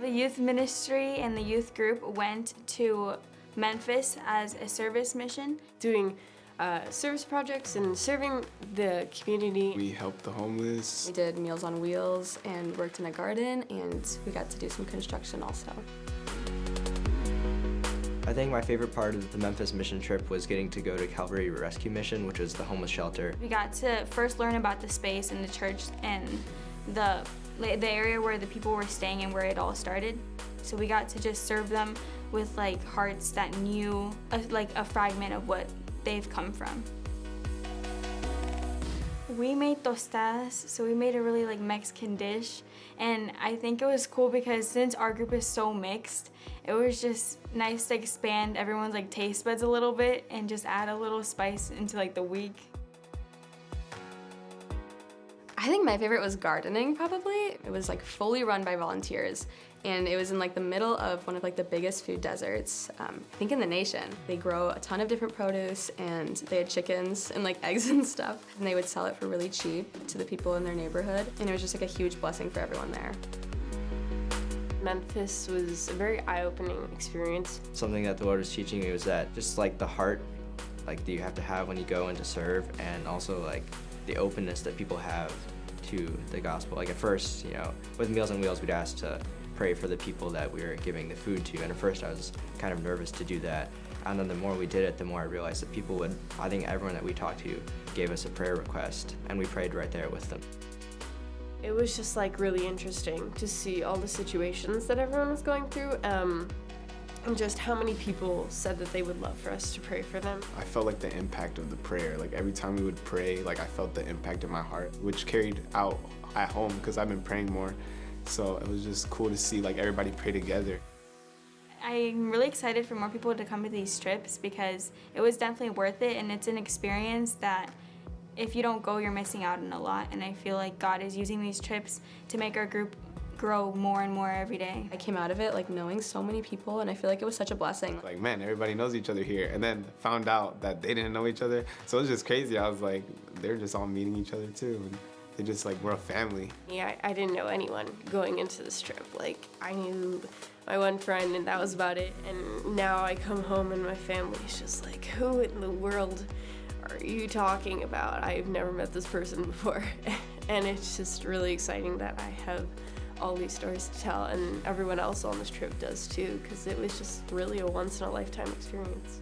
The youth ministry and the youth group went to Memphis as a service mission. Doing service projects and serving the community. We helped the homeless. We did Meals on Wheels and worked in a garden, and we got to do some construction also. I think my favorite part of the Memphis mission trip was getting to go to Calvary Rescue Mission, which was the homeless shelter. We got to first learn about the space and the church and the area where the people were staying and where it all started. So we got to just serve them with like hearts that knew a fragment of what they've come from. We made tostadas, so we made a really like Mexican dish, and I think it was cool because since our group is so mixed, it was just nice to expand everyone's like taste buds a little bit and just add a little spice into like the week. I think my favorite was gardening, probably. It was like fully run by volunteers, and it was in like the middle of one of like the biggest food deserts, I think in the nation. They grow a ton of different produce, and they had chickens and like eggs and stuff, and they would sell it for really cheap to the people in their neighborhood, and it was just like a huge blessing for everyone there. Memphis was a very eye-opening experience. Something that the Lord was teaching me was that just like the heart like that you have to have when you go in to serve, and also like the openness that people have to the gospel. Like at first, with Meals on Wheels, we'd ask to pray for the people that we were giving the food to, and at first I was kind of nervous to do that. And then the more we did it, the more I realized that people would, I think everyone that we talked to gave us a prayer request, and we prayed right there with them. It was just like really interesting to see all the situations that everyone was going through, and just how many people said that they would love for us to pray for them. I felt like the impact of the prayer. Like every time we would pray, like I felt the impact in my heart, which carried out at home because I've been praying more. So it was just cool to see like everybody pray together. I'm really excited for more people to come to these trips because it was definitely worth it, and it's an experience that if you don't go, you're missing out on a lot. And I feel like God is using these trips to make our group grow more and more every day. I came out of it like knowing so many people, and I feel like it was such a blessing. Like, man, everybody knows each other here, and then found out that they didn't know each other. So it was just crazy. I was like, they're just all meeting each other too, and they just like, we're a family. Yeah, I didn't know anyone going into this trip. Like, I knew my one friend, and that was about it. And now I come home and my family's just like, who in the world are you talking about? I've never met this person before. And it's just really exciting that I have all these stories to tell, and everyone else on this trip does too, because it was just really a once-in-a-lifetime experience.